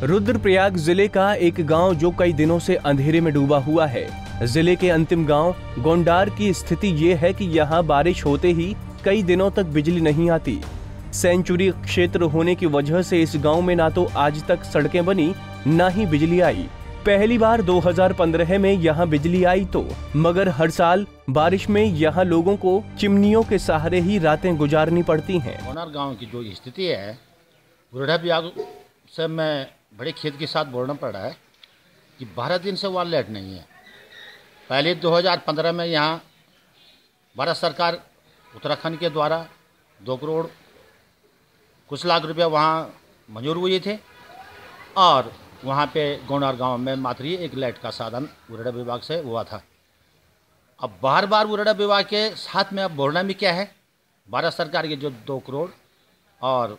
रुद्रप्रयाग जिले का एक गांव जो कई दिनों से अंधेरे में डूबा हुआ है। जिले के अंतिम गांव गोंडार की स्थिति ये है कि यहां बारिश होते ही कई दिनों तक बिजली नहीं आती। सेंचुरी क्षेत्र होने की वजह से इस गांव में ना तो आज तक सड़कें बनी, ना ही बिजली आई। पहली बार 2015 में यहां बिजली आई तो, मगर हर साल बारिश में यहां लोगों को चिमनियों के सहारे ही रातें गुजारनी पड़ती हैं। गोंडार गांव की जो स्थिति है, रुद्रप्रयाग से मैं बड़े खेत के साथ बोलना पड़ रहा है कि 12 दिन से वहाँ लाइट नहीं है। पहले 2015 में यहाँ भारत सरकार उत्तराखंड के द्वारा 2 करोड़ कुछ लाख रुपया वहाँ मंजूर हुए थे और वहाँ पे गोंडार गांव में मात्र ही एक लाइट का साधन उरेडा विभाग से हुआ था। अब बार बार उरेडा विभाग के साथ में अब बोलना भी क्या है, भारत सरकार के जो 2 करोड़ और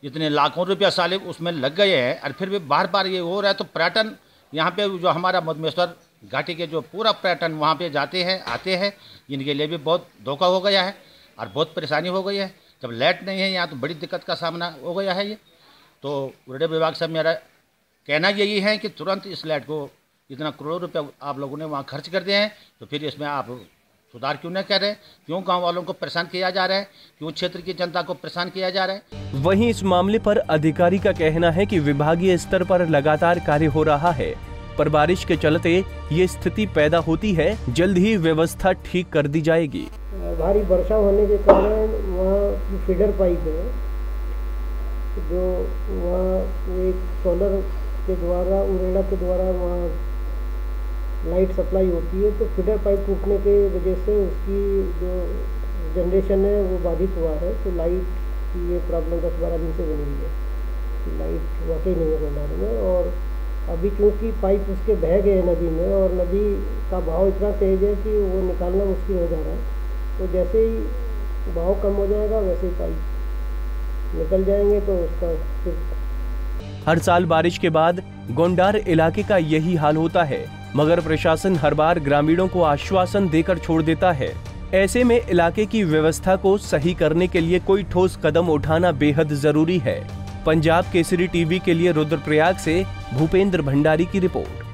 इतने लाखों रुपया साले उसमें लग गए हैं और फिर भी बार बार ये हो रहा है। तो पर्यटन यहाँ पे जो हमारा मधमेश्वर घाटी के जो पूरा पर्यटन वहाँ पे जाते हैं आते हैं, इनके लिए भी बहुत धोखा हो गया है और बहुत परेशानी हो गई है। जब लाइट नहीं है यहाँ तो बड़ी दिक्कत का सामना हो गया है। ये तो उरेडा विभाग से मेरा कहना यही है कि तुरंत इस लाइट को इतना करोड़ों रुपया आप लोगों ने वहाँ खर्च कर दिए हैं, तो फिर इसमें आप सुधार क्यों नहीं कर रहे? क्यों गांव वालों को परेशान किया जा रहा है? क्यों क्षेत्र की जनता को परेशान किया जा रहा है? वहीं इस मामले पर अधिकारी का कहना है कि विभागीय स्तर पर लगातार कार्य हो रहा है, पर बारिश के चलते ये स्थिति पैदा होती है। जल्द ही व्यवस्था ठीक कर दी जाएगी। भारी वर्षा होने के कारण वहाँ फीडर पाइप है जो वहाँ एक सोलर के द्वारा उरेडा के द्वारा वहाँ लाइट सप्लाई होती है, तो फीडर पाइप टूटने के वजह से उसकी जो जनरेशन है वो बाधित हुआ है। तो लाइट की ये प्रॉब्लम 10-12 दिन से बनी हुई है कि लाइट वाकई नहीं है गोंडार में। और अभी क्योंकि पाइप उसके बह गए नदी में और नदी का बहाव इतना तेज़ है कि वो निकालना मुश्किल हो जा रहा है। तो जैसे ही बहाव कम हो जाएगा वैसे ही पाइप निकल जाएंगे तो उसका फिर। हर साल बारिश के बाद गोंडार इलाके का यही हाल होता है, मगर प्रशासन हर बार ग्रामीणों को आश्वासन देकर छोड़ देता है। ऐसे में इलाके की व्यवस्था को सही करने के लिए कोई ठोस कदम उठाना बेहद जरूरी है। पंजाब केसरी टीवी के लिए रुद्रप्रयाग से भूपेंद्र भंडारी की रिपोर्ट।